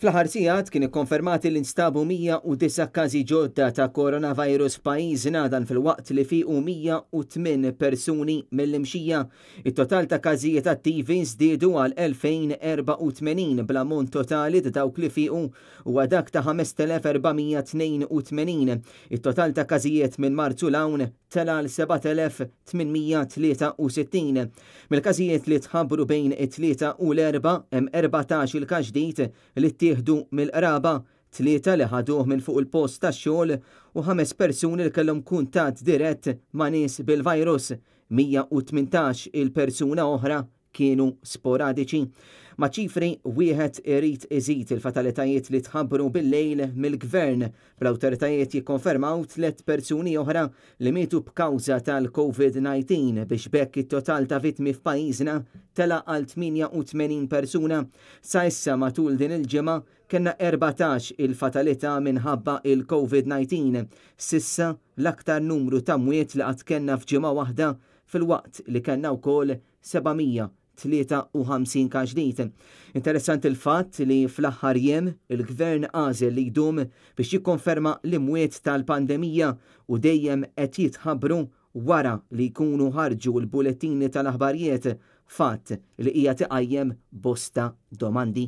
Fl-aħħar sigħat kien ikkonfermati li nstabu 109 każi ġodda ta' coronavirus f'pajjiżna dan fil-waqt li fiqu 108 persuni mill-imxija. It-total ta' każijiet attivi żdiedu għal 2084 bl-ammont totali ta' dawk li fiqu huwa dak ta' 5482. It-total ta' każijiet minn Marzu l-hawn tela l 7863. Mill-każijiet li tħabbru bejn it-3 u l-4 hemm 14 il-każ ġdid li ttieħdu mill-qraba, 3 li ħaduh minn fuq il-post tax-xogħol u 5 persuni li kellhom kuntatt dirett ma' nies bil-virus. 118 il-persuna oħra kienu sporadiċi. Ma' ċifri wieħed irid iżid il-fatalitajiet li tħabbru bil-lejl mill-gvern. L-awtoritajiet jikkonfermaw 3 persuni oħra li mietu b'kawża tal-COVID-19 biex bekk it-total ta' vittmi f'pajjiżna tela għal 88 persuna. Sa issa matul din il-ġimgħa kellna 14 il-fatalità minħabba il-COVID-19. Sissa l-aktar numru ta' mwiet li qatt kellna f'ġimgħa waħda fil-waqt li kellna wkoll 753 każ ġdid. Interessanti l-fatt li fl-aħħar jiem il-gvern għażel li jdum biex jikkonferma l-imwiet tal-pandemija u dejjem qed jitħabbru wara li jkunu ħarġu l-bulettini tal-aħbarijiet, fatt li hija tiqajjem bosta domandi.